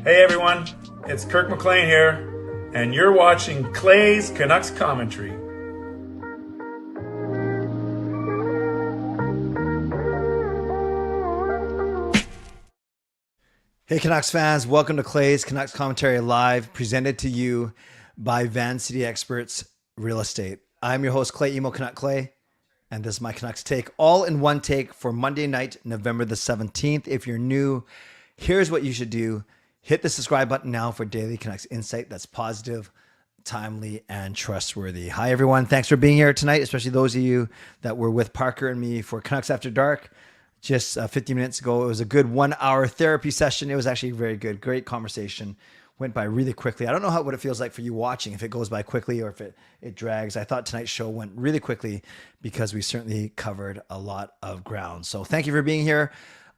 Hey everyone, it's Kirk McLean here, and you're watching Clay's Canucks Commentary. Hey Canucks fans, welcome to Clay's Canucks Commentary Live, presented to you by Van City Experts Real Estate. I'm your host, Clay Emo Canuck Clay, and this is my Canucks take, all in one take for Monday night, November the 17th. If you're new, here's what you should do. Hit the subscribe button now for daily Canucks insight that's positive, timely, and trustworthy. Hi everyone, thanks for being here tonight, especially those of you that were with Parker and me for Canucks After Dark. Just 15 minutes ago. It was a good 1 hour therapy session. It was actually very good. Great conversation. Went by really quickly. I don't know what it feels like for you watching, if it goes by quickly or if it drags. I thought tonight's show went really quickly because we certainly covered a lot of ground. So thank you for being here.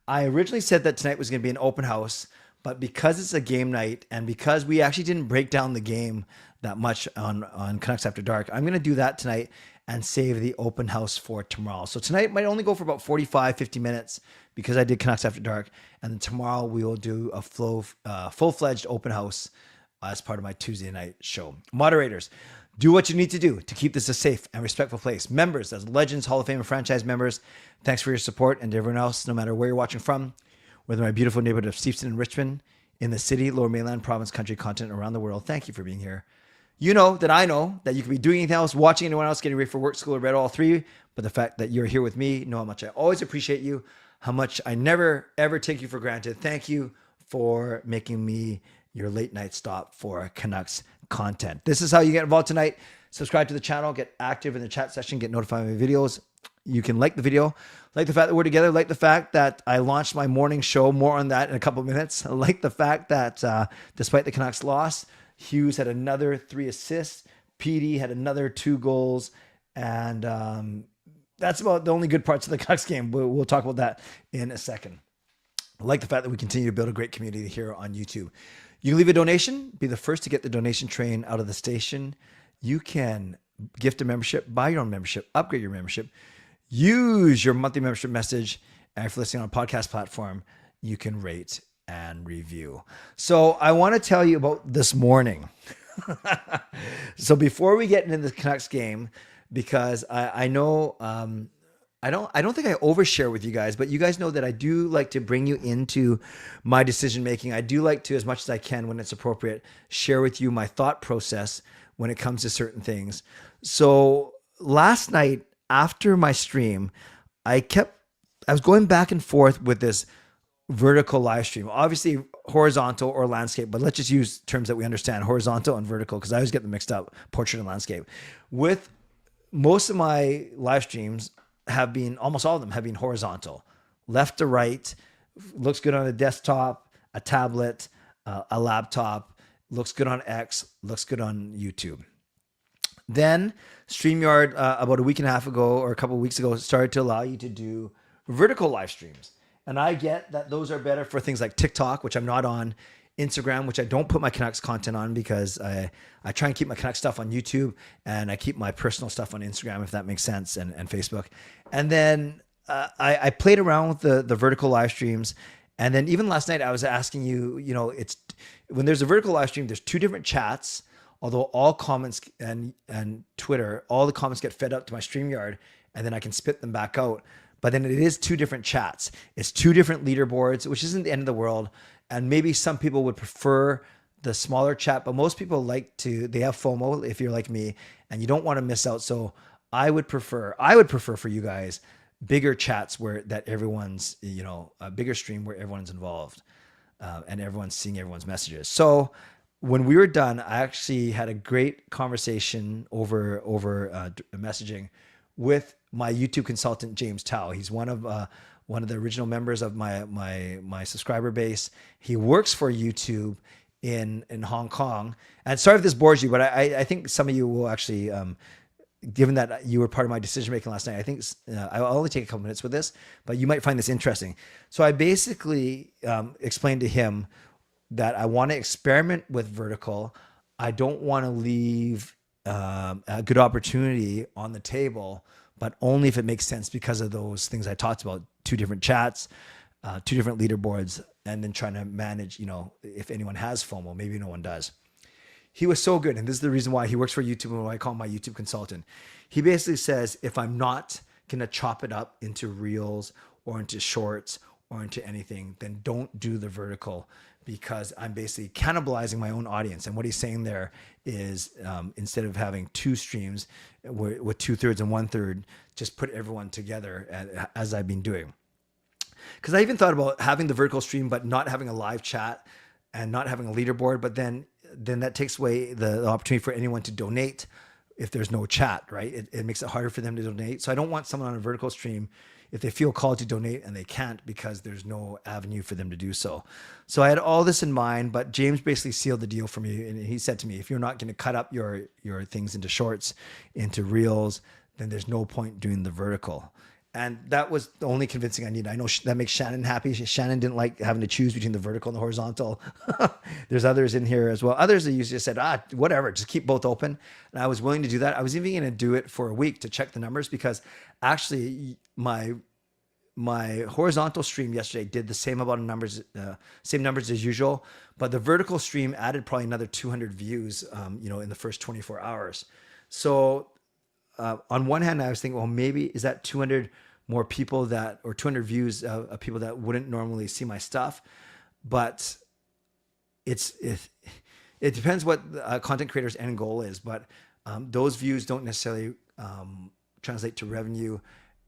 I originally said that tonight was going to be an open house, but because it's a game night and because we actually didn't break down the game that much on Canucks After Dark, I'm going to do that tonight and save the open house for tomorrow. So tonight might only go for about 45, 50 minutes because I did Canucks After Dark. And then tomorrow we will do a full-fledged open house as part of my Tuesday night show. Moderators, do what you need to do to keep this a safe and respectful place. Members, as Legends, Hall of Fame, and franchise members, thanks for your support. And to everyone else, no matter where you're watching from, whether my beautiful neighborhood of Steveston and Richmond, in the city, Lower Mainland, province, country, continent, around the world, thank you for being here. You know that I know that you could be doing anything else, watching anyone else, getting ready for work, school, or bed, all three. But the fact that you're here with me, know how much I always appreciate you, how much I never, ever take you for granted. Thank you for making me your late night stop for Canucks content. This is how you get involved tonight. Subscribe to the channel, get active in the chat session, get notified of my videos. You can like the video, like the fact that we're together, like the fact that I launched my morning show. More on that in a couple of minutes. I like the fact that despite the Canucks loss, Hughes had another 3 assists. PD had another 2 goals. And that's about the only good parts of the Canucks game. We'll talk about that in a second. I like the fact that we continue to build a great community here on YouTube. You can leave a donation, be the first to get the donation train out of the station. You can gift a membership, buy your own membership, upgrade your membership, use your monthly membership message. And if you're listening on a podcast platform, you can rate and review. So I want to tell you about this morning. So before we get into the Canucks game, because I know I don't think I overshare with you guys, but you guys know that I do like to bring you into my decision making. I do like to, as much as I can when it's appropriate, share with you my thought process when it comes to certain things. So last night after my stream, I was going back and forth with this vertical live stream, obviously horizontal or landscape, but let's just use terms that we understand, horizontal and vertical, because I always get them mixed up, portrait and landscape. With most of my live streams almost all of them have been horizontal, left to right, looks good on a desktop, a tablet, a laptop, looks good on X, looks good on YouTube. Then StreamYard, about a week and a half ago or a couple of weeks ago, started to allow you to do vertical live streams. And I get that those are better for things like TikTok, which I'm not on, Instagram, which I don't put my Canucks content on because I try and keep my Canucks stuff on YouTube and I keep my personal stuff on Instagram, if that makes sense, and Facebook. And then I played around with the vertical live streams. And then even last night I was asking you, it's when there's a vertical live stream, there's 2 different chats, although all comments and Twitter, all the comments get fed up to my StreamYard and then I can spit them back out. But then it is 2 different chats. It's 2 different leaderboards, which isn't the end of the world. And maybe some people would prefer the smaller chat, but most people they have FOMO if you're like me and you don't want to miss out. So I would prefer for you guys bigger chats that everyone's, a bigger stream where everyone's involved and everyone's seeing everyone's messages. So when we were done, I actually had a great conversation over messaging with my YouTube consultant, James Tao. He's one of the original members of my subscriber base. He works for YouTube in Hong Kong. And sorry if this bores you, but I think some of you will actually, given that you were part of my decision making last night, I think I'll only take a couple minutes with this, but you might find this interesting. So I basically explained to him that I want to experiment with vertical. I don't want to leave a good opportunity on the table, but only if it makes sense because of those things I talked about, 2 different chats, 2 different leaderboards, and then trying to manage, if anyone has FOMO, maybe no one does. He was so good. And this is the reason why he works for YouTube and why I call him my YouTube consultant. He basically says, if I'm not going to chop it up into reels or into shorts or into anything, then don't do the vertical, because I'm basically cannibalizing my own audience. And what he's saying there is instead of having two streams with 2/3 and 1/3, just put everyone together as I've been doing. Because I even thought about having the vertical stream, but not having a live chat and not having a leaderboard. But then that takes away the opportunity for anyone to donate if there's no chat, right? It makes it harder for them to donate. So I don't want someone on a vertical stream if they feel called to donate and they can't because there's no avenue for them to do so. So I had all this in mind, but James basically sealed the deal for me. And he said to me, if you're not going to cut up your things into shorts, into reels, then there's no point doing the vertical. And that was the only convincing I needed. I know that makes Shannon happy. Shannon didn't like having to choose between the vertical and the horizontal. There's others in here as well. Others that usually just said, whatever, just keep both open. And I was willing to do that. I was even going to do it for a week to check the numbers, because actually my horizontal stream yesterday did the same amount of numbers, same numbers as usual, but the vertical stream added probably another 200 views, in the first 24 hours. So on one hand, I was thinking, well, maybe is that 200 more people or 200 views of people that wouldn't normally see my stuff. But it depends what a content creator's end goal is. But those views don't necessarily translate to revenue.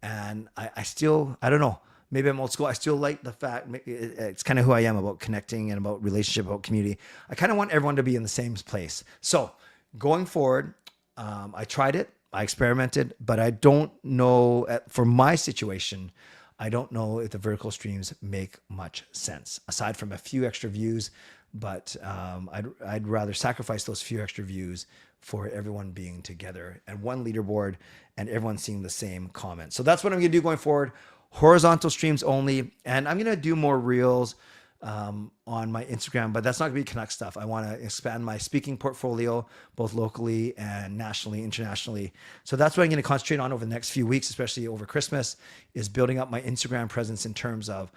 And I don't know, maybe I'm old school. I still like the fact, it's kind of who I am about connecting and about relationship, about community. I kind of want everyone to be in the same place. So going forward, I tried it. I experimented, but I don't know, for my situation, I don't know if the vertical streams make much sense, aside from a few extra views. But I'd rather sacrifice those few extra views for everyone being together and one leaderboard and everyone seeing the same comment. So that's what I'm going to do going forward. Horizontal streams only. And I'm going to do more reels on my Instagram, but that's not gonna be Canuck stuff. I want to expand my speaking portfolio, both locally and nationally, internationally. So that's what I'm going to concentrate on over the next few weeks, especially over Christmas, is building up my Instagram presence in terms of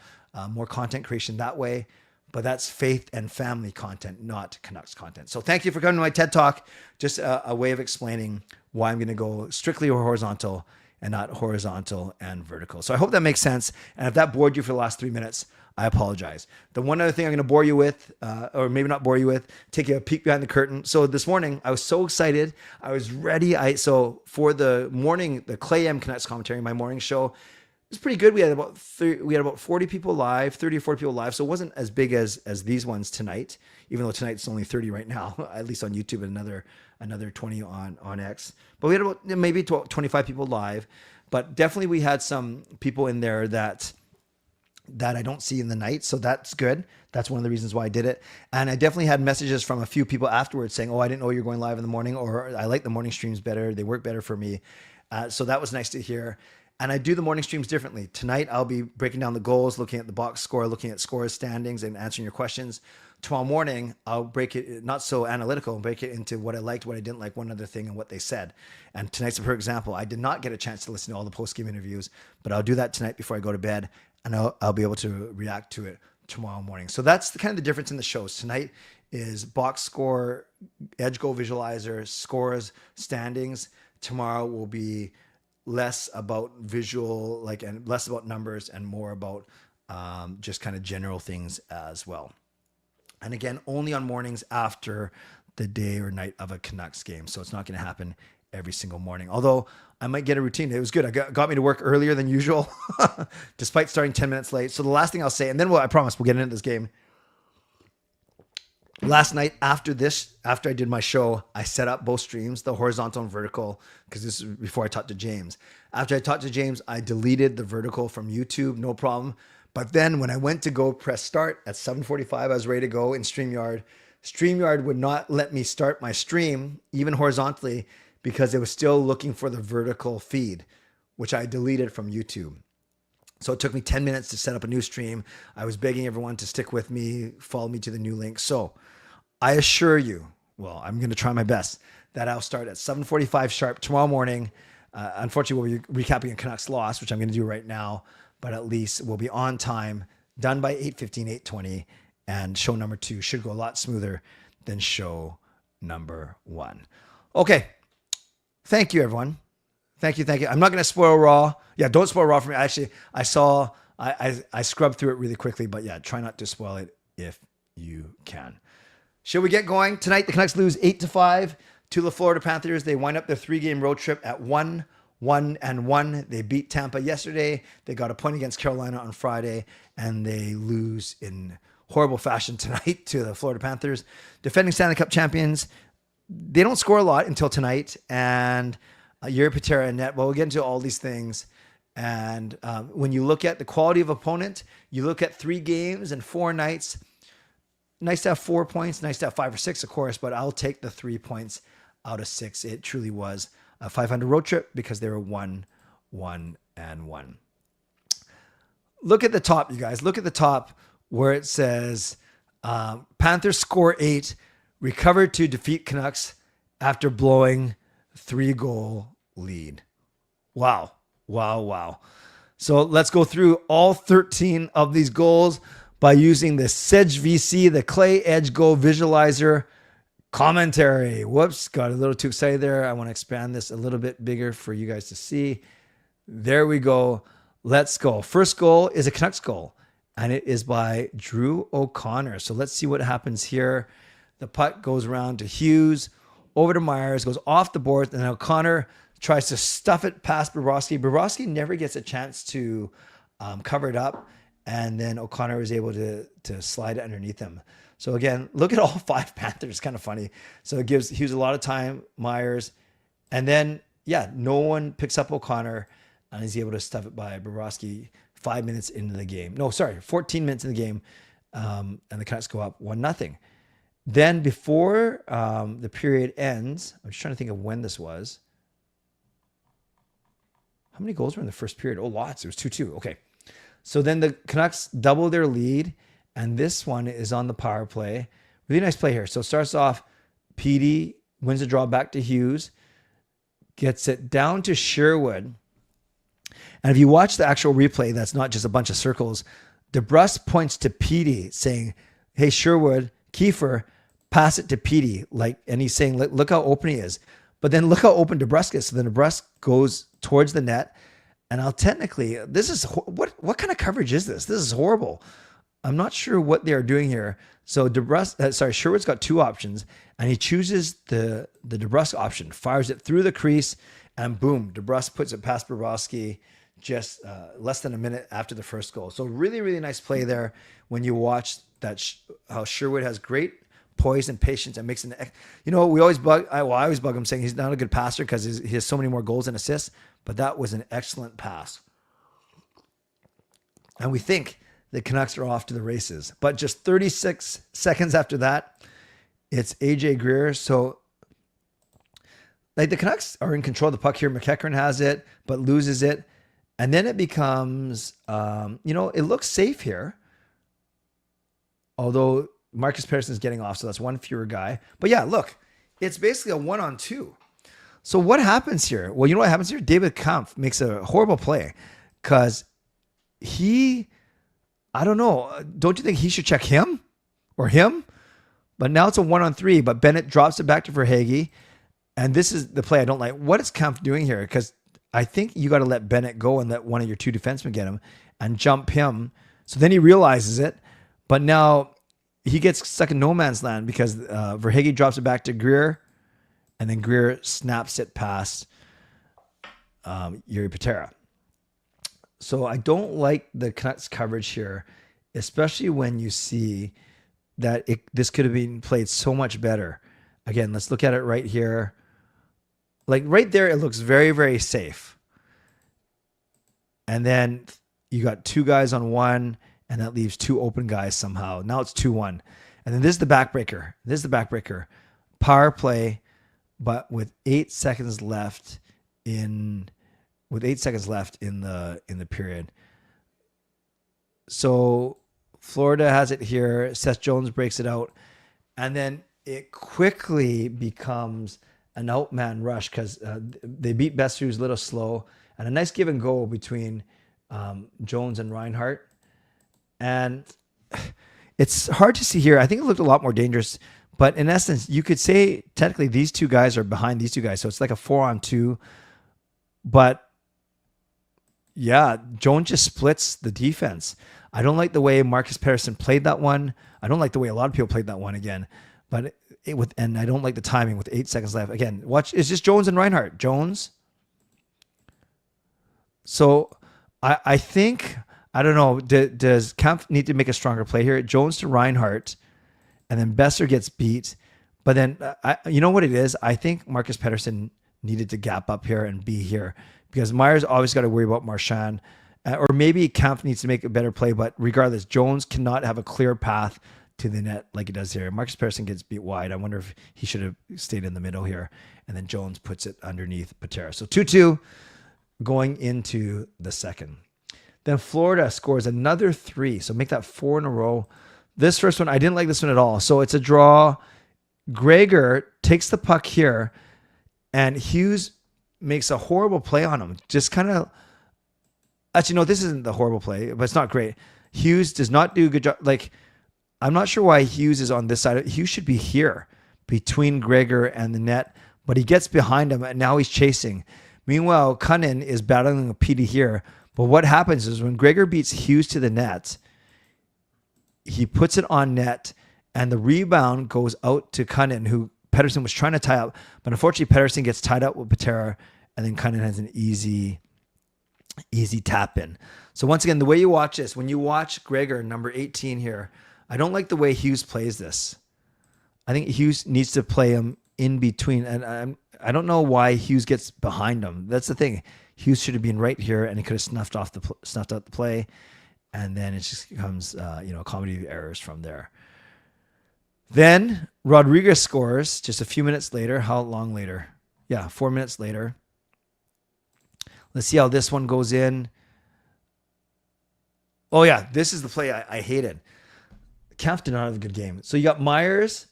more content creation that way. But that's faith and family content, not Canucks content. So thank you for coming to my TED Talk. Just a way of explaining why I'm going to go strictly horizontal and not horizontal and vertical. So I hope that makes sense. And if that bored you for the last 3 minutes, I apologize. The one other thing I'm going to bore you with, or maybe not bore you with, take you a peek behind the curtain. So this morning, I was so excited. I was ready. So for the morning, the Clay M Canucks commentary, my morning show, it was pretty good. We had about 40 people live, 30 or 40 people live. So it wasn't as big as these ones tonight, even though tonight's only 30 right now, at least on YouTube, and another 20 on X. But we had about maybe 25 people live. But definitely we had some people in there that I don't see in the night. So that's good. That's one of the reasons why I did it. And I definitely had messages from a few people afterwards saying, I didn't know you were going live in the morning, or I like the morning streams better. They work better for me. So that was nice to hear. And I do the morning streams differently. Tonight, I'll be breaking down the goals, looking at the box score, looking at scores, standings, and answering your questions. Tomorrow morning, I'll break it, not so analytical, break it into what I liked, what I didn't like, one other thing, and what they said. And tonight's a perfect example. I did not get a chance to listen to all the post-game interviews, but I'll do that tonight before I go to bed, and I'll be able to react to it tomorrow morning. So that's kind of the difference in the shows. Tonight is box score, edge goal visualizer, scores, standings. Tomorrow will be less about visual, and less about numbers and more about just kind of general things as well. And again, only on mornings after the day or night of a Canucks game. So it's not going to happen every single morning. Although I might get a routine. It was good. Got me to work earlier than usual, despite starting 10 minutes late. So the last thing I'll say, and then I promise we'll get into this game. Last night after I did my show, I set up both streams, the horizontal and vertical, because this is before I talked to James. After I talked to James, I deleted the vertical from YouTube, no problem. But then when I went to go press start at 7:45, I was ready to go in StreamYard. StreamYard would not let me start my stream, even horizontally, because it was still looking for the vertical feed, which I deleted from YouTube. So it took me 10 minutes to set up a new stream. I was begging everyone to stick with me, follow me to the new link. So I assure you, I'm going to try my best, that I'll start at 7:45 sharp tomorrow morning. Unfortunately, we'll be recapping a Canucks loss, which I'm going to do right now, but at least we'll be on time done by 8:15, 8:20, and show number 2 should go a lot smoother than show number 1. Okay. Thank you, everyone. Thank you. I'm not going to spoil Raw. Yeah, don't spoil Raw for me. Actually, I scrubbed through it really quickly, but yeah, try not to spoil it if you can. Shall we get going? Tonight, the Canucks lose 8-5 to the Florida Panthers. They wind up their 3-game road trip at 1-1-1. They beat Tampa yesterday. They got a point against Carolina on Friday, and they lose in horrible fashion tonight to the Florida Panthers. Defending Stanley Cup champions, they don't score a lot until tonight, and Jiri Patera and net. Well, we'll get into all these things. And when you look at the quality of opponent, you look at 3 games and 4 nights. Nice to have 4 points. Nice to have 5 or 6, of course, but I'll take the 3 points out of 6. It truly was a 500 road trip because they were 1-1-1. Look at the top, you guys. Look at the top where it says Panthers score 8, recovered to defeat Canucks after blowing 3-goal lead. Wow. So let's go through all 13 of these goals by using the Sedge VC, the Clay Edge Go Visualizer commentary. Whoops, got a little too excited there. I want to expand this a little bit bigger for you guys to see. There we go. Let's go. First goal is a Canucks goal, and it is by Drew O'Connor. So let's see what happens here. The puck goes around to Hughes, over to Myers, goes off the board, and O'Connor tries to stuff it past Bobrovsky. Bobrovsky never gets a chance to cover it up, and then O'Connor is able to slide it underneath him. So again, look at all 5 Panthers. It's kind of funny. So it gives Hughes a lot of time, Myers, and then, yeah, no one picks up O'Connor, and he's able to stuff it by Bobrovsky 5 minutes into the game. No, sorry, 14 minutes in the game, and the Canucks go up 1-0. Then before the period ends, I'm just trying to think of when this was. How many goals were in the first period? Oh, lots. It was 2-2. Okay. So then the Canucks double their lead, and this one is on the power play. Really nice play here. So it starts off, Petey wins the draw back to Hughes, gets it down to Sherwood. And if you watch the actual replay, that's not just a bunch of circles. DeBrusk points to Petey saying, hey, Sherwood, Kiefer, pass it to Petey. And he's saying, look how open he is. But then look how open DeBrusk is. So then DeBrusk goes towards the net. And I'll technically, this is, what kind of coverage is this? This is horrible. I'm not sure what they are doing here. So Sherwood's got 2 options, and he chooses the DeBrusk option, fires it through the crease, and boom, DeBrusk puts it past Bobrovsky just less than a minute after the first goal. So really, really nice play there when you watch that, how Sherwood has great poise and patience and makes we always I always bug him saying he's not a good passer because he has so many more goals and assists, but that was an excellent pass. And we think the Canucks are off to the races, but just 36 seconds after that, it's AJ Greer. So the Canucks are in control of the puck here. McEachran has it, but loses it. And then it becomes, it looks safe here. Although Marcus Pettersson's getting off, so that's one fewer guy. But yeah, look, it's basically a 1-on-2. So what happens here? Well, you know what happens here? David Kampf makes a horrible play because I don't know. Don't you think he should check him or him? But now it's a 1-on-3, but Bennett drops it back to Verhaeghe. And this is the play I don't like. What is Kampf doing here? Because I think you got to let Bennett go and let one of your 2 defensemen get him and jump him. So then he realizes it. But now he gets stuck in no man's land because Verhaeghe drops it back to Greer, and then Greer snaps it past Jiri Patera. So I don't like the Canucks coverage here, especially when you see that this could have been played so much better. Again, let's look at it right here. Like right there, it looks very, very safe. And then you got 2 guys on 1, and that leaves 2 open guys somehow. Now it's 2-1. And then this is the backbreaker. Power play, but with 8 seconds left in the period. So Florida has it here. Seth Jones breaks it out. And then it quickly becomes an outman rush because they beat Besser, who's a little slow. And a nice give and go between Jones and Reinhart. And it's hard to see here. I think it looked a lot more dangerous. But in essence, you could say technically these two guys are behind these two guys. So it's like a 4-on-2. But yeah, Jones just splits the defense. I don't like the way Marcus Pettersson played that one. I don't like the way a lot of people played that one again. But and I don't like the timing with 8 seconds left. Again, watch. It's just Jones and Reinhart. Jones. So I think, I don't know, does Kampf need to make a stronger play here? Jones to Reinhart, and then Besser gets beat. But then, you know what it is? I think Marcus Pettersson needed to gap up here and be here because Myers always got to worry about Marchand. Or maybe Kampf needs to make a better play, but regardless, Jones cannot have a clear path to the net like he does here. Marcus Pettersson gets beat wide. I wonder if he should have stayed in the middle here. And then Jones puts it underneath Patera. So 2-2 going into the second. Then Florida scores another 3. So make that 4 in a row. This first one, I didn't like this one at all. So it's a draw. Gregor takes the puck here, and Hughes makes a horrible play on him. Just kind of... Actually, no, this isn't the horrible play, but it's not great. Hughes does not do a good job. Like, I'm not sure why Hughes is on this side. Hughes should be here between Gregor and the net, but he gets behind him, and now he's chasing. Meanwhile, Cunnin is battling a PD here. But what happens is when Gregor beats Hughes to the net, he puts it on net, and the rebound goes out to Cunnin, who Pettersson was trying to tie up. But unfortunately, Pettersson gets tied up with Patera, and then Cunnin has an easy tap in. So once again, the way you watch this, when you watch Gregor, number 18 here, I don't like the way Hughes plays this. I think Hughes needs to play him in between. And I don't know why Hughes gets behind him. That's the thing. Hughes should have been right here, and he could have snuffed out the play. And then it just becomes, a comedy of errors from there. Then Rodriguez scores just a few minutes later. How long later? Yeah, 4 minutes later. Let's see how this one goes in. Oh, yeah. This is the play I hated. Kampf did not have a good game. So you got Myers,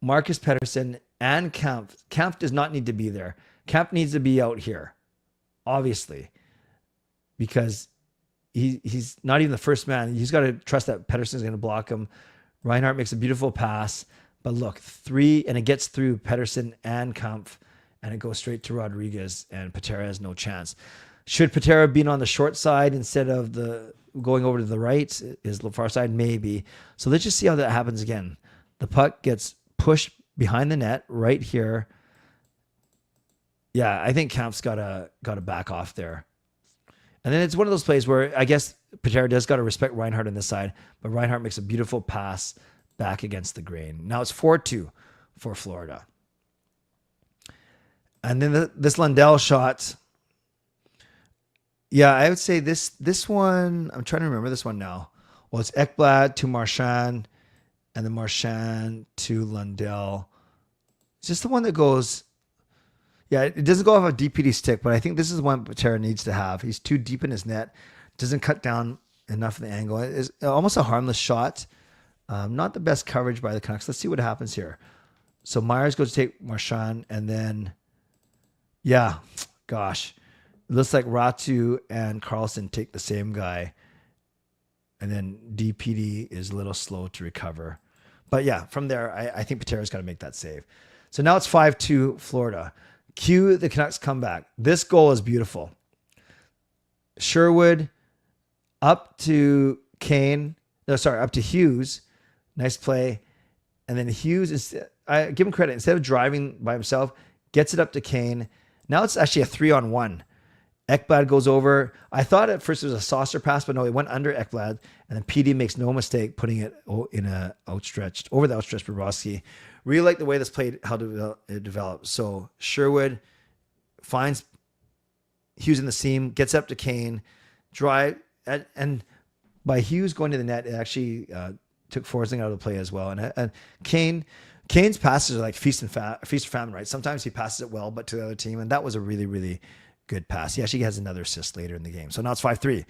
Marcus Pettersson, and Kampf. Kampf does not need to be there. Kampf needs to be out here, obviously, because he's not even the first man. He's got to trust that Pettersson's going to block him. Reinhart makes a beautiful pass. But look, 3, and it gets through Pettersson and Kampf. And it goes straight to Rodriguez, and Patera has no chance. Should Patera have been on the short side instead of the going over to the right, is the far side? Maybe. So let's just see how that happens again. The puck gets pushed behind the net right here. Yeah, I think Kampf's got to back off there. And then it's one of those plays where I guess Patera does got to respect Reinhart on this side, but Reinhart makes a beautiful pass back against the grain. Now it's 4-2 for Florida. And then this Lundell shot. Yeah, I would say this one, I'm trying to remember this one now. Well, it's Ekblad to Marchand, and then Marchand to Lundell. It's just the one that goes, yeah, it doesn't go off a DPD stick, but I think this is the one Patera needs to have. He's too deep in his net, doesn't cut down enough of the angle. It's almost a harmless shot. Not the best coverage by the Canucks. Let's see what happens here. So Myers goes to take Marchand, and then... Yeah, gosh. It looks like Ratu and Carlson take the same guy. And then DPD is a little slow to recover. But yeah, from there, I think Patera's got to make that save. So now it's 5-2 Florida. Cue the Canucks comeback. This goal is beautiful. Sherwood up to up to Hughes. Nice play. And then Hughes, I give him credit. Instead of driving by himself, gets it up to Kane. Now it's actually a 3-on-1. Ekblad goes over. I thought at first it was a saucer pass, but no, it went under Ekblad. And then PD makes no mistake putting it over the outstretched Bobrovsky. Really like the way this played, how it developed. So Sherwood finds Hughes in the seam, gets up to Kane, and by Hughes going to the net, it actually took Forsling out of the play as well. And Kane's passes are like feast or famine, right? Sometimes he passes it well, but to the other team. And that was a really, really good pass. He actually has another assist later in the game. So now it's 5-3.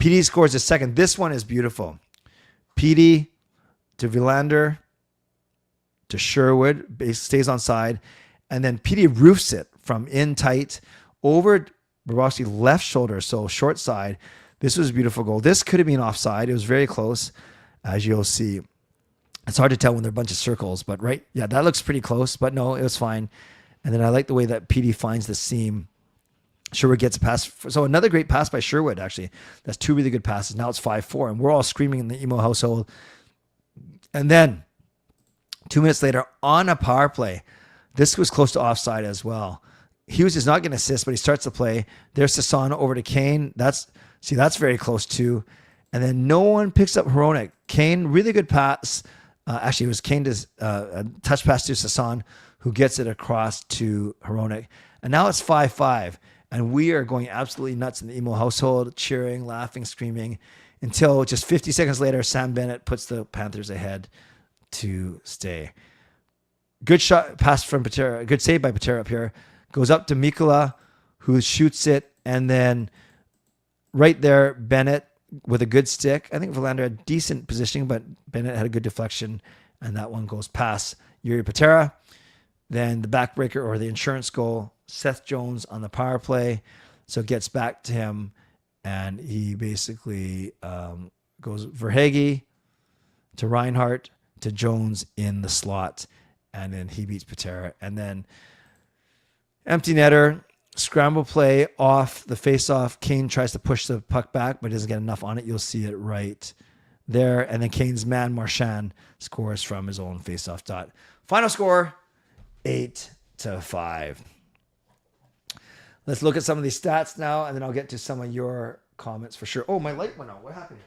PD scores a second. This one is beautiful. PD to Villander to Sherwood. Stays on side. And then PD roofs it from in tight over Bobrovsky left shoulder. So short side. This was a beautiful goal. This could have been offside. It was very close, as you'll see. It's hard to tell when there are a bunch of circles, but right, yeah, that looks pretty close, but no, it was fine. And then I like the way that PD finds the seam. Sherwood gets a pass. So another great pass by Sherwood, actually. That's 2 really good passes. Now it's 5-4, and we're all screaming in the emo household. And then 2 minutes later, on a power play, this was close to offside as well. Hughes is not going to assist, but he starts the play. There's Sasson over to Kane. That's very close too. And then no one picks up Hronek. Kane, really good pass. Actually, it was Kane's a touch pass to Sasson, who gets it across to Hronek. And now it's 5-5. And we are going absolutely nuts in the emo household, cheering, laughing, screaming, until just 50 seconds later, Sam Bennett puts the Panthers ahead to stay. Good shot, pass from Patera. Good save by Patera up here. Goes up to Mikkola, who shoots it. And then right there, Bennett with a good stick. I think Verlander had decent positioning, but Bennett had a good deflection. And that one goes past Jiri Patera. Then the backbreaker or the insurance goal, Seth Jones on the power play. So it gets back to him. And he basically goes Verhaeghe to Reinhart to Jones in the slot. And then he beats Patera. And then empty netter, scramble play off the face-off. Kane tries to push the puck back, but doesn't get enough on it. You'll see it right there. And then Kane's man, Marchand, scores from his own face-off dot. Final score, 8-5. Let's look at some of these stats now, and then I'll get to some of your comments for sure. Oh, my light went out. What happened here?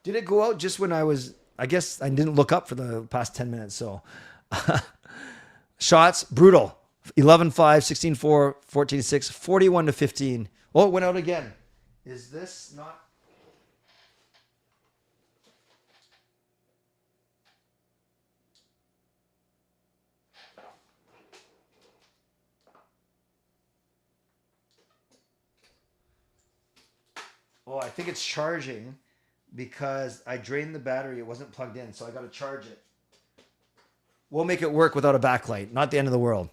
Did it go out just when I guess I didn't look up for the past 10 minutes. So shots, brutal. 11-5, 16-4, 14-6, 41-15. Oh, it went out again. Is this not? Oh, I think it's charging because I drained the battery. It wasn't plugged in, so I got to charge it. We'll make it work without a backlight. Not the end of the world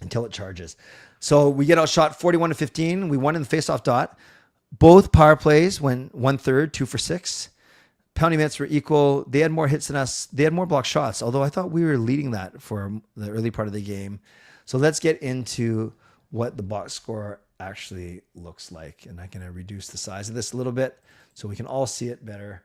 until it charges. So we get outshot 41-15. We won in the faceoff dot. Both power plays went 1/3, 2 for 6. Penalty minutes were equal. They had more hits than us. They had more block shots, although I thought we were leading that for the early part of the game. So let's get into what the box score actually looks like. And I'm going to reduce the size of this a little bit so we can all see it better.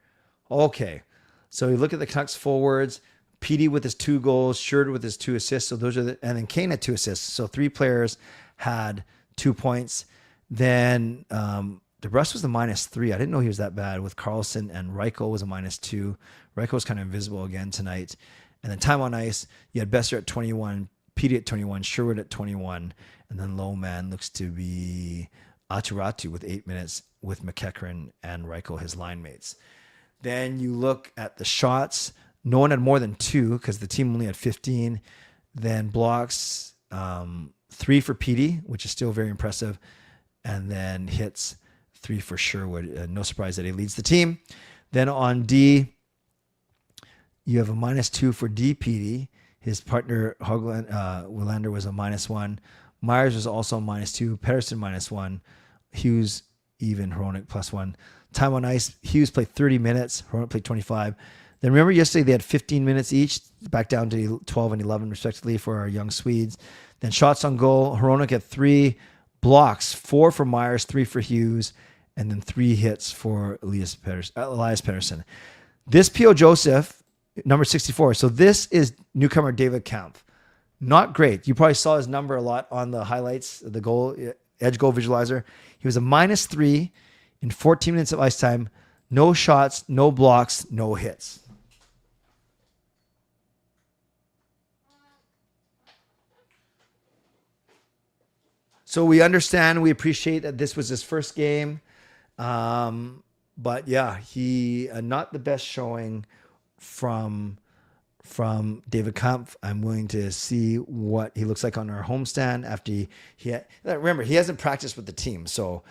Okay. So you look at the Canucks forwards. PD with his 2 goals, Sherwood with his 2 assists. So those are and then Kane had 2 assists. So 3 players had 2 points. Then DeBrusk was the -3. I didn't know he was that bad with Carlson, and Reichel was a -2. Reichel was kind of invisible again tonight. And then time on ice, you had Besser at 21, PD at 21, Sherwood at 21, and then low man looks to be Aturatu with 8 minutes with McEachran and Reichel, his line mates. Then you look at the shots. No one had more than 2 because the team only had 15. Then blocks, 3 for PD, which is still very impressive. And then hits, 3 for Sherwood. No surprise that he leads the team. Then on D, you have a -2 for DPD. His partner, Willander, was a -1. Myers was also a -2. Pettersson -1. Hughes even. Hronek +1. Time on ice. Hughes played 30 minutes. Hronek played 25. Then remember yesterday they had 15 minutes each, back down to 12 and 11 respectively for our young Swedes. Then shots on goal. Hronek had 3 blocks, 4 for Myers, 3 for Hughes, and then 3 hits for Elias Pettersson. This P.O. Joseph, number 64. So this is newcomer David Kampf. Not great. You probably saw his number a lot on the highlights, the goal, edge goal visualizer. He was a -3 in 14 minutes of ice time. No shots, no blocks, no hits. So we understand, we appreciate that this was his first game. But yeah, he not the best showing from David Kampf. I'm willing to see what he looks like on our homestand after remember, he hasn't practiced with the team. So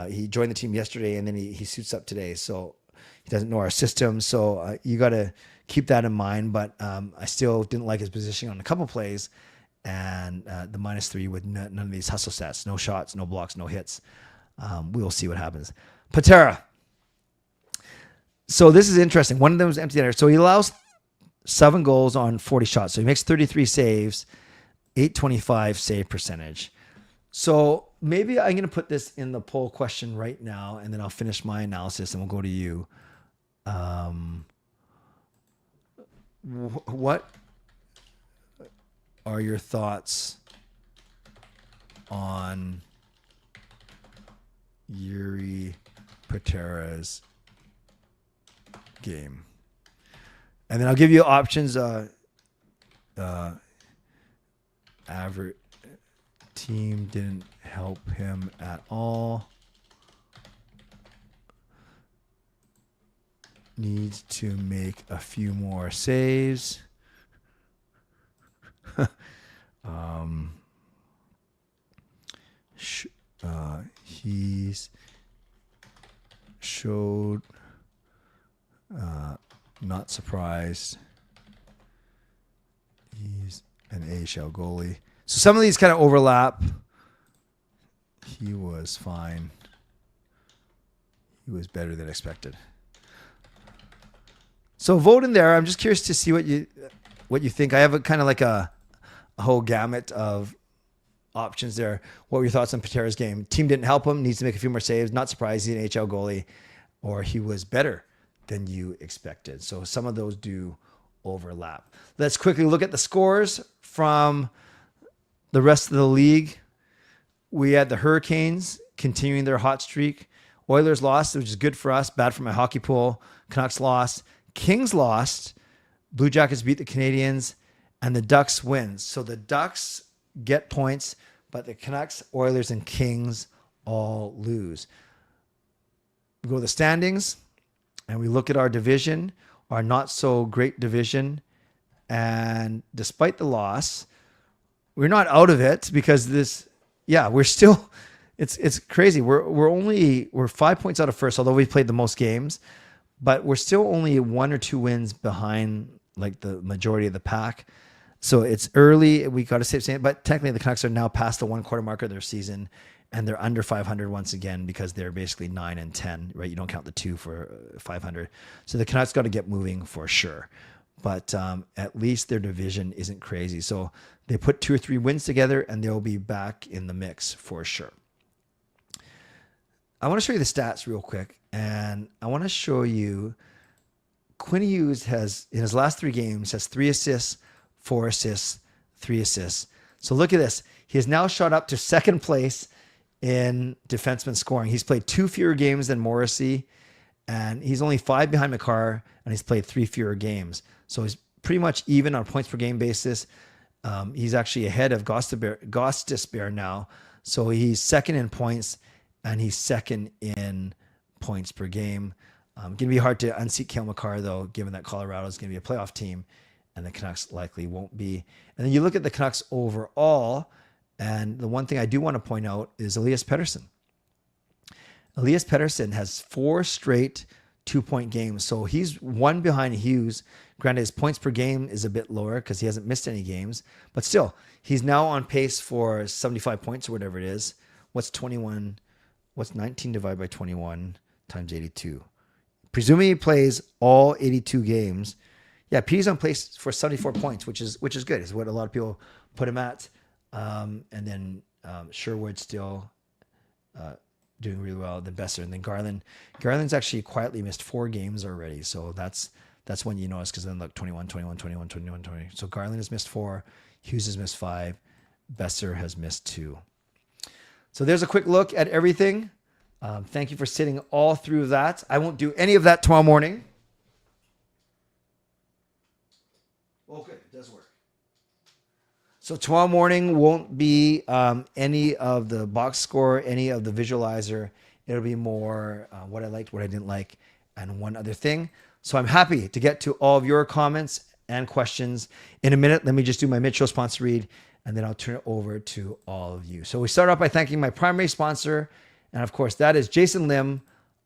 he joined the team yesterday and then he suits up today. So he doesn't know our system. So you got to keep that in mind. But I still didn't like his positioning on a couple plays. and the -3 with none of these hustle stats. No shots, no blocks, no hits. We will see what happens. Patera. So this is interesting. One of them was empty netter. So he allows 7 goals on 40 shots. So he makes 33 saves, 825 save percentage. So maybe I'm going to put this in the poll question right now, and then I'll finish my analysis and we'll go to you. What are your thoughts on Jiri Patera's game? And then I'll give you options. Average team didn't help him at all. Needs to make a few more saves. He's showed not surprised. He's an AHL goalie. So some of these kind of overlap. He was fine. He was better than expected. So vote in there. I'm just curious to see what you think. I have a kind of like a whole gamut of options there. What were your thoughts on Patera's game? Team didn't help him. Needs to make a few more saves. Not surprised. He's an HL goalie, or he was better than you expected. So some of those do overlap. Let's quickly look at the scores from the rest of the league. We had the Hurricanes continuing their hot streak. Oilers lost, which is good for us. Bad for my hockey pool. Canucks lost. Kings lost. Blue Jackets beat the Canadiens, and the Ducks win. So the Ducks get points, but the Canucks, Oilers, and Kings all lose. We go to the standings, and we look at our division, our not so great division. And despite the loss, we're not out of it because we're still, it's crazy. We're 5 points out of first, although we played the most games, but we're still only 1 or 2 wins behind like the majority of the pack. So it's early. We got to say, but technically the Canucks are now past the 1/4 mark of their season, and they're under 500 once again because they're basically 9 and 10, right? You don't count the 2 for 500. So the Canucks got to get moving for sure. But at least their division isn't crazy. So they put 2 or 3 wins together, and they'll be back in the mix for sure. I want to show you the stats real quick, and I want to show you Quinn Hughes has, in his last 3 games, has 3 assists, 4 assists, 3 assists. So look at this. He has now shot up to second place in defenseman scoring. He's played 2 fewer games than Morrissey, and he's only 5 behind McCarr, and he's played 3 fewer games. So he's pretty much even on points per game basis. He's actually ahead of Gostisbehere now. So he's second in points, and he's second in points per game. Going to be hard to unseat Cale Makar, though, given that Colorado is going to be a playoff team, and the Canucks likely won't be. And then you look at the Canucks overall, and the one thing I do want to point out is Elias Pettersson. Elias Pettersson has 4 straight 2-point games. So he's 1 behind Hughes. Granted, his points per game is a bit lower because he hasn't missed any games. But still, he's now on pace for 75 points or whatever it is. What's 19 divided by 21 times 82? Presuming he plays all 82 games. Yeah, Petey's on pace for 74 points, which is good. Is what a lot of people put him at. And then Sherwood still doing really well. Then Besser, and then Garland. Garland's actually quietly missed 4 games already. So that's when you notice, because then look, 21, 21, 21, 21, 20. So Garland has missed 4. Hughes has missed 5. Besser has missed 2. So there's a quick look at everything. Thank you for sitting all through that. I won't do any of that tomorrow morning. Oh, good. It does work. So tomorrow morning won't be any of the box score, any of the visualizer. It'll be more what I liked, what I didn't like, and one other thing. So I'm happy to get to all of your comments and questions. In a minute, let me just do my mid-show sponsor read, and then I'll turn it over to all of you. So we start off by thanking my primary sponsor, and of course, that is Jason Lim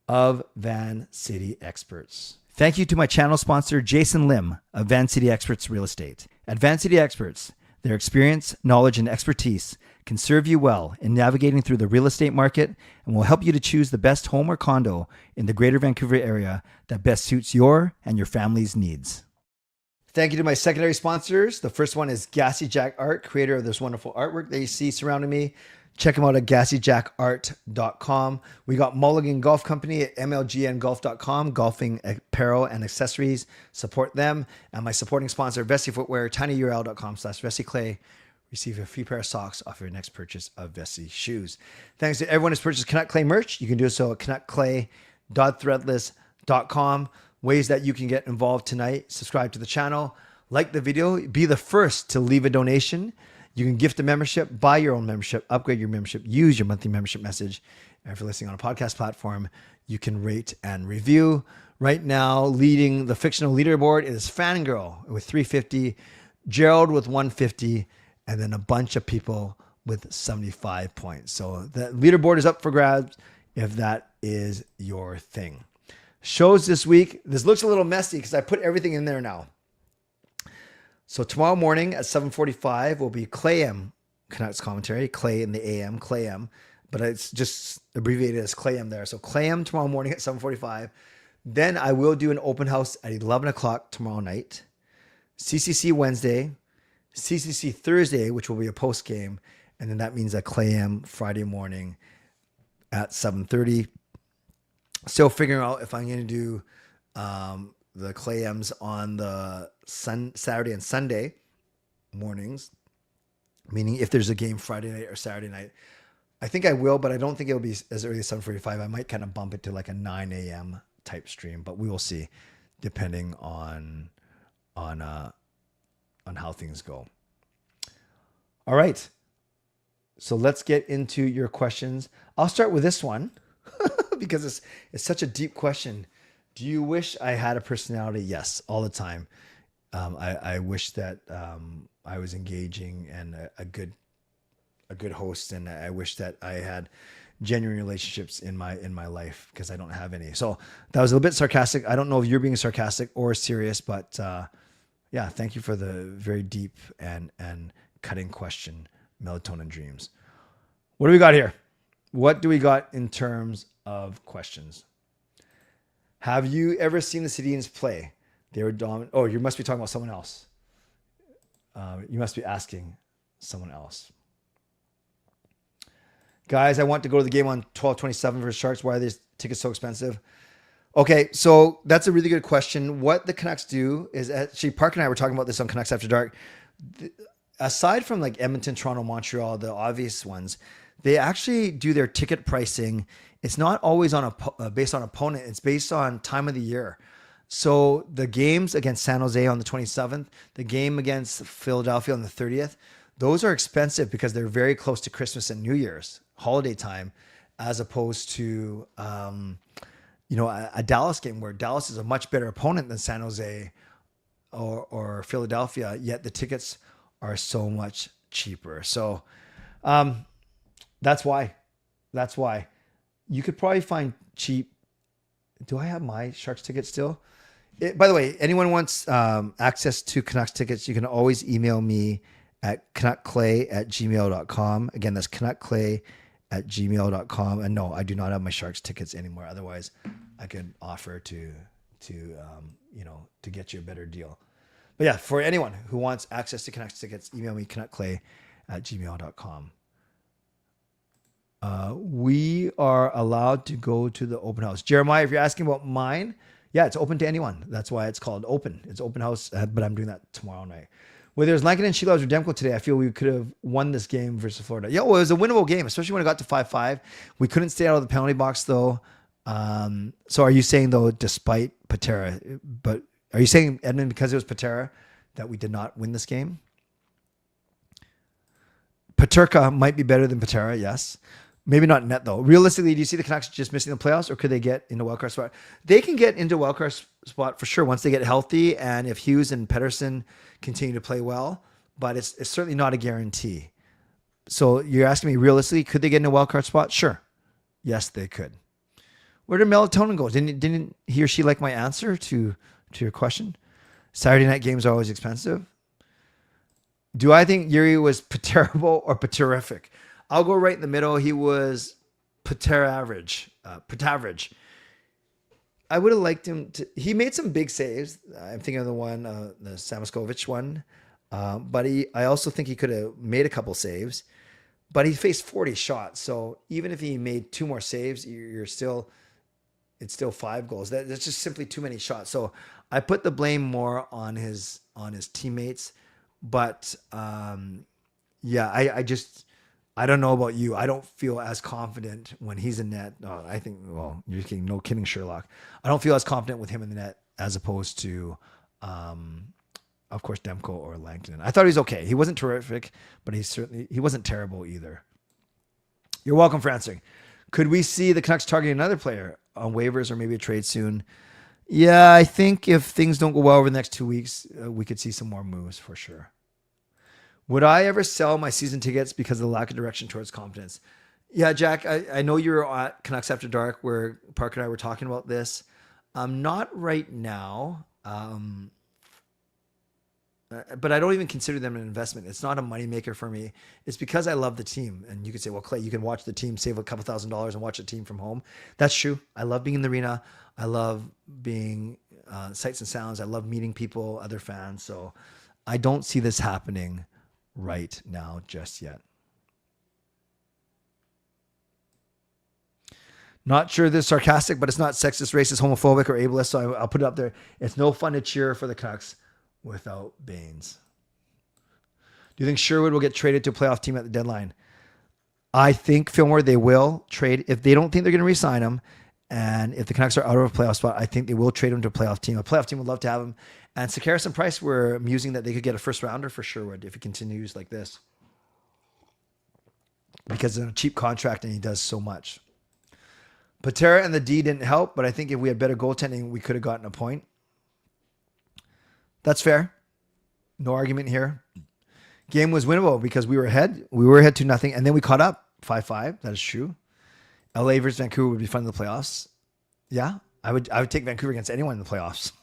of Van City Experts. Thank you to my channel sponsor, Jason Lim of Van City Experts Real Estate. At Van City Experts, Their experience, knowledge, and expertise can serve you well in navigating through the real estate market and will help you to choose the best home or condo in the greater Vancouver area that best suits your and your family's needs. Thank you to my secondary sponsors. The first one is Gassy Jack Art, creator of this wonderful artwork that you see surrounding me. Check them out at GassyJackArt.com. We got Mulligan Golf Company at MLGNGolf.com, golfing apparel and accessories. Support them. And my supporting sponsor, Vessi Footwear, tinyurl.com/VessiClay. Receive a free pair of socks off your next purchase of Vessi shoes. Thanks to everyone who's purchased Canuck Clay merch. You can do so at canuckclay.threadless.com. Ways that you can get involved tonight: subscribe to the channel, like the video, be the first to leave a donation. You can gift a membership, buy your own membership, upgrade your membership, use your monthly membership message. And if you're listening on a podcast platform, you can rate and review. Right now, leading the fictional leaderboard is Fangirl with 350, Gerald with 150, and then a bunch of people with 75 points. So the leaderboard is up for grabs if that is your thing. Shows this week. This looks a little messy because I put everything in there now. So tomorrow morning at 7:45 will be Clay M Canucks commentary. Clay in the AM, Clay M, but it's just abbreviated as Clay M there. So Clay M tomorrow morning at 7:45. Then I will do an open house at 11 o'clock tomorrow night. CCC Wednesday, CCC Thursday, which will be a post game, and then that means a Clay M Friday morning at 7:30. Still figuring out if I'm going to do the Clay M's on the Saturday and Sunday mornings, meaning if there's a game Friday night or Saturday night. I think I will, but I don't think it'll be as early as 7:45. I might kind of bump it to like a 9 a.m. type stream, but we will see, depending on how things go. All right, so let's get into your questions. I'll start with this one. Because it's such a deep question. Do you wish I had a personality? Yes, all the time. I wish that I was engaging and a good host, and I wish that I had genuine relationships in my life, because I don't have any. So that was a little bit sarcastic. I don't know if you're being sarcastic or serious, but yeah, thank you for the very deep and cutting question, Melatonin Dreams. What do we got here? What do we got in terms of questions? Have you ever seen the Sedins play? They were dominant. Oh, you must be talking about someone else. You must be asking someone else. Guys, I want to go to the game on 12/27 versus Sharks. Why are these tickets so expensive? Okay, so that's a really good question. What the Canucks do is, actually, Park and I were talking about this on Canucks After Dark. Aside from like Edmonton, Toronto, Montreal, the obvious ones, they actually do their ticket pricing. It's not always on based on opponent. It's based on time of the year. So the games against San Jose on the 27th, the game against Philadelphia on the 30th, those are expensive because they're very close to Christmas and New Year's holiday time, as opposed to a Dallas game where Dallas is a much better opponent than San Jose or Philadelphia, yet the tickets are so much cheaper. So that's why. You could probably find cheap. Do I have my Sharks ticket still? By the way, anyone wants access to Canucks tickets, you can always email me at canuckclay@gmail.com. Again, that's canuckclay@gmail.com. And no, I do not have my Sharks tickets anymore. Otherwise, I could offer to get you a better deal. But yeah, for anyone who wants access to Canucks tickets, email me canuckclay@gmail.com. We are allowed to go to the open house. Jeremiah, if you're asking about mine, yeah, it's open to anyone. That's why it's called open. It's open house, but I'm doing that tomorrow night. Where there's Lankin and Sheila Demko today, I feel we could have won this game versus Florida. Yeah, well, it was a winnable game, especially when it got to 5-5. We couldn't stay out of the penalty box, though. So are you saying, though, despite Patera, but are you saying, Edmund, because it was Patera, that we did not win this game? Paterka might be better than Patera, yes. Maybe not net, though. Realistically, do you see the Canucks just missing the playoffs, or could they get into wildcard spot? They can get into wildcard spot for sure once they get healthy, and if Hughes and Pettersson continue to play well, but it's certainly not a guarantee. So you're asking me, realistically, could they get into a wildcard spot? Sure. Yes, they could. Where did Melatonin go? Didn't he or she like my answer to your question? Saturday night games are always expensive. Do I think Yrvin was terrible or terrific? I'll go right in the middle. He was average. I would have liked him to. He made some big saves. I'm thinking of the one, the Samoskovic one. But I also think he could have made a couple saves. But he faced 40 shots. So even if he made 2 more saves, it's still 5 goals. That's just simply too many shots. So I put the blame more on his teammates. But yeah, I don't know about you. I don't feel as confident when he's in net. I think, well, you're kidding. No kidding, Sherlock. I don't feel as confident with him in the net as opposed to, of course, Demko or Langton. I thought he was okay. He wasn't terrific, but he wasn't terrible either. You're welcome for answering. Could we see the Canucks targeting another player on waivers or maybe a trade soon? Yeah, I think if things don't go well over the next 2 weeks, we could see some more moves for sure. Would I ever sell my season tickets because of the lack of direction towards confidence? Yeah, Jack, I know you were at Canucks After Dark where Park and I were talking about this. Not right now, but I don't even consider them an investment. It's not a moneymaker for me. It's because I love the team. And you could say, well, Clay, you can watch the team, save a couple $1,000s and watch the team from home. That's true. I love being in the arena. I love being sights and sounds. I love meeting people, other fans. So I don't see this happening right now just yet. Not sure this is sarcastic, but it's not sexist, racist, homophobic, or ableist, so I'll put it up there. It's no fun to cheer for the Canucks without Baines. Do you think Sherwood will get traded to a playoff team at the deadline? I think, Fillmore, they will trade. If they don't think they're going to re-sign him, and if the Canucks are out of a playoff spot, I think they will trade him to a playoff team. A playoff team would love to have him. And Sakaris and Price were musing that they could get a first rounder for Sherwood if he continues like this. Because it's a cheap contract and he does so much. Patera and the D didn't help, but I think if we had better goaltending, we could have gotten a point. That's fair. No argument here. Game was winnable because we were ahead. We were ahead 2-0, and then we caught up 5-5. That is true. LA versus Vancouver would be fun in the playoffs. Yeah, I would take Vancouver against anyone in the playoffs.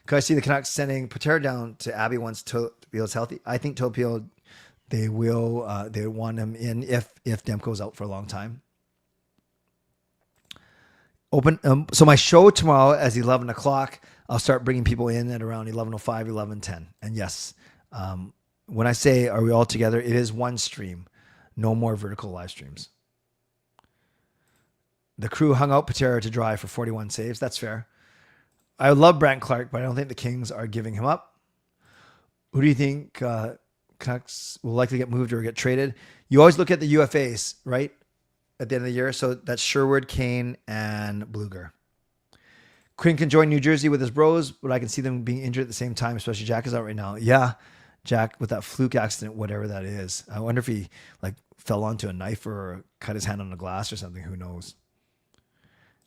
Could I see the Canucks sending Patera down to Abbey once Topiel's healthy? I think Topiel, they want him in if Demko's out for a long time. So my show tomorrow is 11 o'clock. I'll start bringing people in at around 11:05, 11:10. And yes, when I say, are we all together? It is one stream. No more vertical live streams. The Crew hung out Patera to dry for 41 saves. That's fair. I love Brant Clark, but I don't think the Kings are giving him up. Who do you think Canucks will likely get moved or get traded? You always look at the UFAs, right? At the end of the year. So that's Sherwood, Kane, and Bluger. Quinn can join New Jersey with his bros, but I can see them being injured at the same time, especially Jack is out right now. Yeah, Jack with that fluke accident, whatever that is. I wonder if he fell onto a knife or cut his hand on the glass or something. Who knows?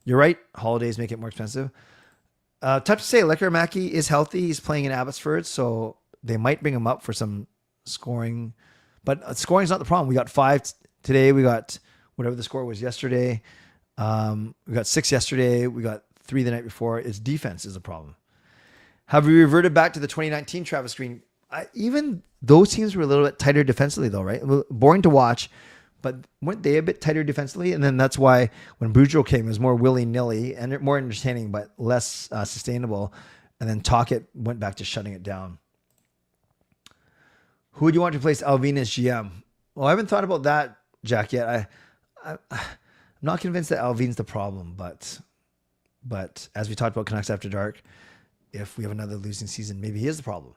You're right. Holidays make it more expensive. Tough to say. Lekar Mackey is healthy. He's playing in Abbotsford, so they might bring him up for some scoring. But scoring is not the problem. We got 5 today. We got whatever the score was yesterday. We got 6 yesterday. We got 3 the night before. It's defense is a problem. Have we reverted back to the 2019 Travis Green? Even those teams were a little bit tighter defensively, though, right? Boring to watch, but weren't they a bit tighter defensively? And then that's why when Boudreau came, it was more willy-nilly and more entertaining, but less sustainable. And then Tocchet went back to shutting it down. Who would you want to replace Yrvin as GM? Well, I haven't thought about that, Jack, yet. I'm not convinced that Yrvin's the problem, but as we talked about Canucks After Dark, if we have another losing season, maybe he is the problem.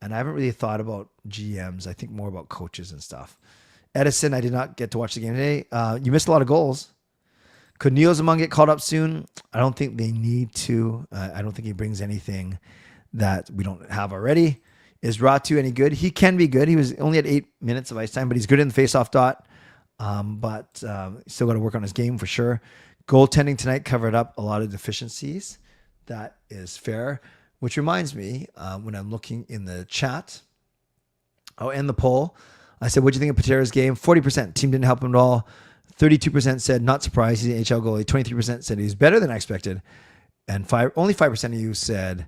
And I haven't really thought about GMs. I think more about coaches and stuff. Edison, I did not get to watch the game today. You missed a lot of goals. Could Niels Among get called up soon? I don't think they need to. I don't think he brings anything that we don't have already. Is Ratu any good? He can be good. He was only at 8 minutes of ice time, but he's good in the faceoff dot. But still got to work on his game for sure. Goaltending tonight covered up a lot of deficiencies. That is fair. Which reminds me, when I'm looking in the chat, I'll end the poll. I said, what do you think of Patera's game? 40% team didn't help him at all. 32% said not surprised. He's an HL goalie. 23% said he's better than I expected. And only 5% of you said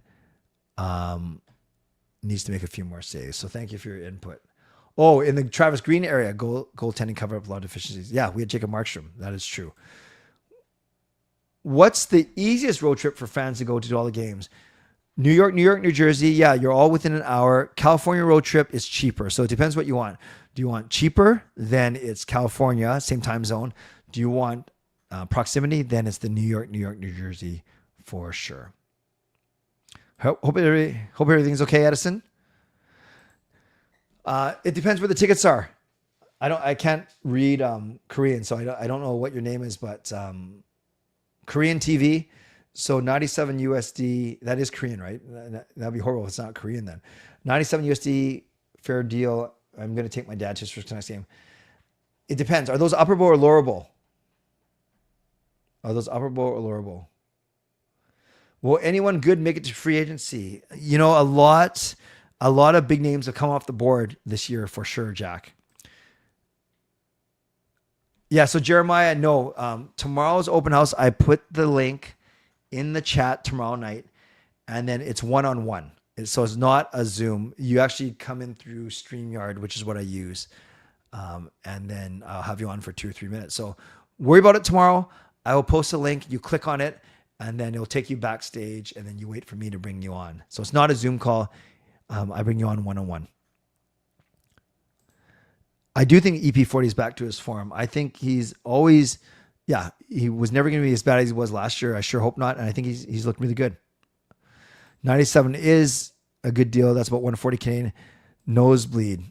needs to make a few more saves. So thank you for your input. Oh, in the Travis Green area, goaltending cover up a lot of deficiencies. Yeah, we had Jacob Markstrom. That is true. What's the easiest road trip for fans to go to all the games? New York, New Jersey. Yeah, you're all within an hour. California road trip is cheaper. So it depends what you want. Do you want cheaper? Then it's California, same time zone. Do you want proximity? Then it's the New York, New Jersey for sure. Hope everything's okay, Edison. It depends where the tickets are. I can't read Korean, so I don't know what your name is, but Korean TV. So 97 USD. That is Korean, right? That'd be horrible if it's not Korean then. 97 USD, fair deal. I'm going to take my dad to his first Canucks game. It depends. Are those upper bowl or lower bowl? Are those upper bowl or lower bowl? Will anyone good make it to free agency? You know, a lot of big names have come off the board this year for sure, Jack. Yeah, so Jeremiah, no. Tomorrow's open house, I put the link in the chat tomorrow night, and then it's one-on-one. So it's not a Zoom. You actually come in through StreamYard, which is what I use. And then I'll have you on for 2 or 3 minutes. So worry about it tomorrow. I will post a link. You click on it, and then it'll take you backstage, and then you wait for me to bring you on. So it's not a Zoom call. I bring you on one-on-one. I do think EP40 is back to his form. I think he's always, he was never going to be as bad as he was last year. I sure hope not. And I think he's looked really good. 97 is a good deal. That's about 140 Canadian. Nosebleed.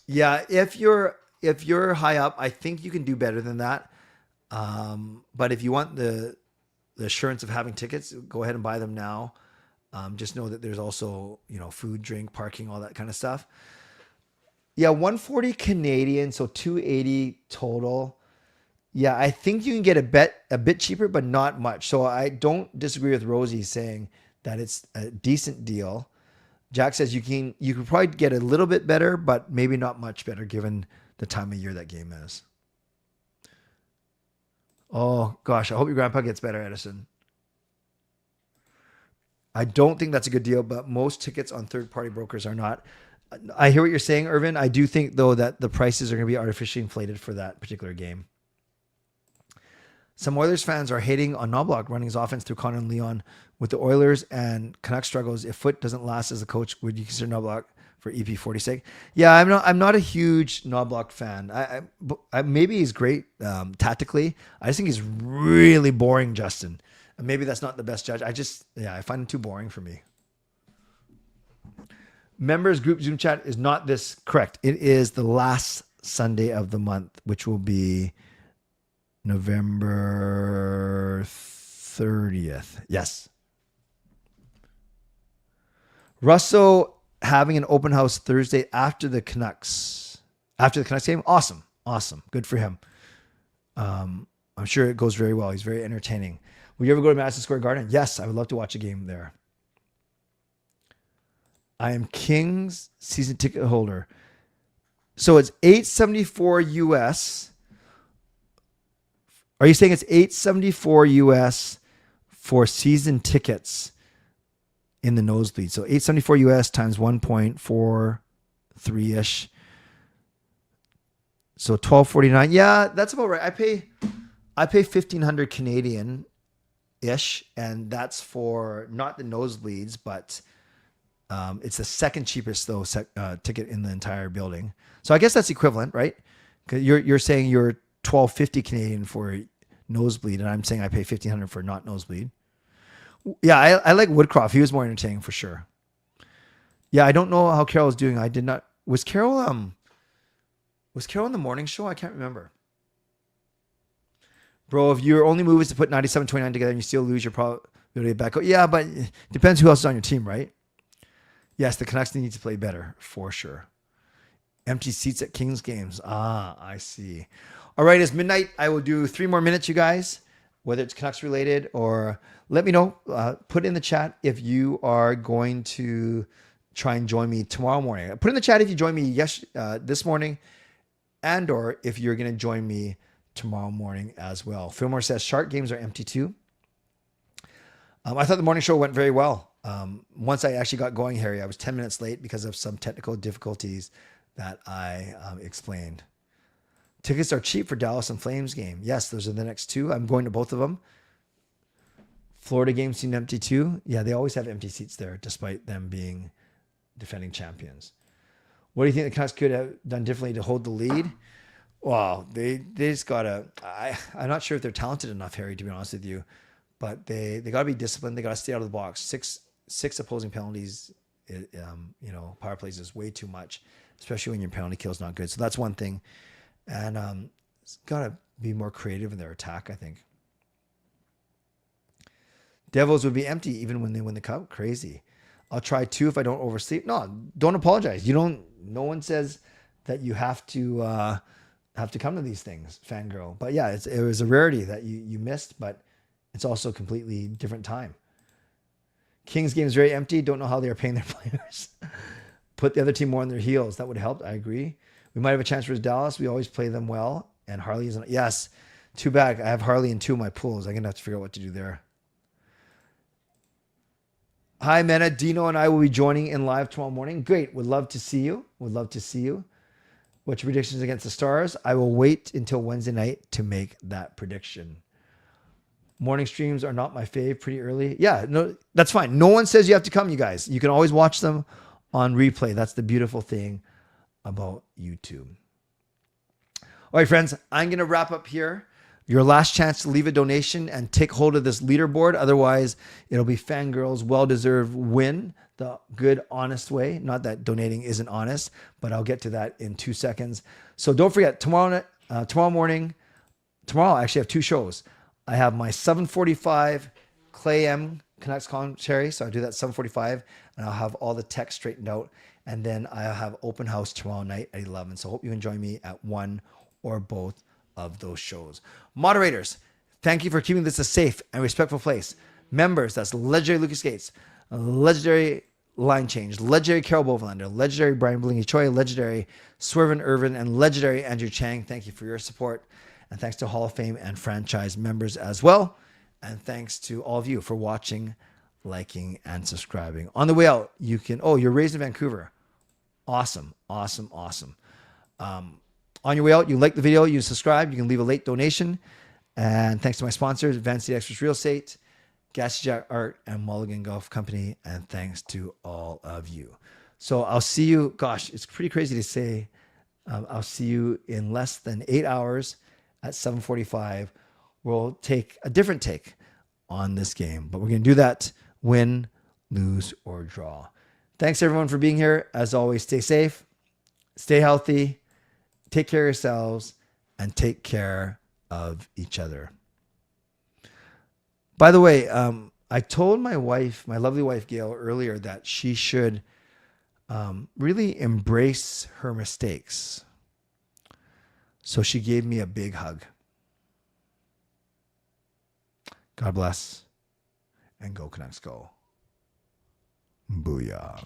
Yeah, if you're high up, I think you can do better than that. But if you want the assurance of having tickets, go ahead and buy them now. Just know that there's also, food, drink, parking, all that kind of stuff. Yeah, 140 Canadian, so 280 total. Yeah, I think you can get a bit cheaper, but not much. So I don't disagree with Rosie saying that it's a decent deal. Jack says you can probably get a little bit better, but maybe not much better given the time of year that game is. Oh gosh, I hope your grandpa gets better, Edison. I don't think that's a good deal, but most tickets on third-party brokers are not. I hear what you're saying, Irvin. I do think, though, that the prices are going to be artificially inflated for that particular game. Some Oilers fans are hating on Knobloch running his offense through Connor and Leon. With the Oilers and Canuck struggles, if Foote doesn't last as a coach, would you consider Knobloch for EP40 sake? Yeah, I'm not a huge Knobloch fan. I maybe he's great tactically. I just think he's really boring, Justin. And maybe that's not the best judge. I find him too boring for me. Members group Zoom chat is not this correct. It is the last Sunday of the month, which will be November 30th. Yes. Russo having an open house Thursday after the Canucks game. Awesome. Good for him. I'm sure it goes very well. He's very entertaining. Will you ever go to Madison Square Garden? Yes, I would love to watch a game there. I am King's season ticket holder. So it's $874 US. Are you saying it's $874 US for season tickets in the nosebleed? So $874 US times 1.43-ish. So $12.49. Yeah, that's about right. I pay $1,500 Canadian-ish, and that's for not the nosebleeds, but it's the second cheapest ticket in the entire building. So I guess that's equivalent, right? Because you're saying you're $12.50 Canadian for nosebleed, and I'm saying I pay $1,500 for not nosebleed. Yeah, I like Woodcroft. He was more entertaining for sure. Yeah, I don't know how Carol was doing. I did not. Was Carol on the morning show? I can't remember. Bro, if your only move is to put 97-29 together and you still lose, your probability of back. Yeah, but it depends who else is on your team, right? Yes, the Canucks need to play better for sure. Empty seats at Kings games. I see. All right, it's midnight. I will do 3 more minutes, you guys, whether it's Canucks related or let me know. Put in the chat if you are going to try and join me tomorrow morning. Put in the chat if you join me this morning and or if you're going to join me tomorrow morning as well. Fillmore says Shark games are empty too. I thought the morning show went very well. Once I actually got going, Harry, I was 10 minutes late because of some technical difficulties that I explained. Tickets are cheap for Dallas and Flames game. Yes, those are the next two. I'm going to both of them. Florida game seemed empty too. Yeah, they always have empty seats there, despite them being defending champions. What do you think the Canucks could have done differently to hold the lead? Well, they just gotta. I'm not sure if they're talented enough, Harry, to be honest with you, but they gotta be disciplined. They gotta stay out of the box. Six opposing penalties. Power plays is way too much, especially when your penalty kill is not good. So that's one thing, and it's gotta be more creative in their attack, I think. Devils would be empty even when they win the cup. Crazy. I'll try 2 if I don't oversleep. No, don't apologize. No one says that you have to come to these things, fangirl. But yeah, it was a rarity that you missed, but it's also a completely different time. Kings game is very empty. Don't know how they're paying their players. Put the other team more on their heels. That would help. I agree. We might have a chance for Dallas. We always play them well. And Harley isn't. Yes. Too bad. I have Harley in 2 of my pools. I'm going to have to figure out what to do there. Hi, Mena. Dino and I will be joining in live tomorrow morning. Great. Would love to see you. What's your predictions against the Stars? I will wait until Wednesday night to make that prediction. Morning streams are not my fave, pretty early. Yeah, no, that's fine. No one says you have to come, you guys. You can always watch them on replay. That's the beautiful thing about YouTube. All right, friends, I'm going to wrap up here. Your last chance to leave a donation and take hold of this leaderboard. Otherwise, it'll be Fangirl's well-deserved win the good, honest way. Not that donating isn't honest, but I'll get to that in 2 seconds. So don't forget, tomorrow morning, I actually have 2 shows. I have my 7:45 Clay M Canucks commentary. So I'll do that 7:45, and I'll have all the text straightened out. And then I'll have open house tomorrow night at 11. So hope you enjoy me at one or both of those shows. Moderators, thank you for keeping this a safe and respectful place. Members, that's legendary Lucas Gates, legendary Line Change, legendary Carol Bovenlander, legendary Brian Blingy Choi, legendary Swervin Yrvin, and legendary Andrew Chang. Thank you for your support. And thanks to Hall of Fame and franchise members as well. And thanks to all of you for watching, liking, and subscribing. On the way out, you can, you're raised in Vancouver. Awesome. On your way out, you like the video, you subscribe, you can leave a late donation. And thanks to my sponsors, Vancity Express Real Estate, Gassy Jack Art, and Mulligan Golf Company. And thanks to all of you. So I'll see you, gosh, it's pretty crazy to say, I'll see you in less than 8 hours at 7:45. We'll take a different take on this game, but we're going to do that win, lose, or draw. Thanks everyone for being here. As always, stay safe, stay healthy, take care of yourselves, and take care of each other. By the way, I told my wife, my lovely wife, Gail, earlier that she should really embrace her mistakes. So she gave me a big hug. God bless. And go Canucks go. Booyah.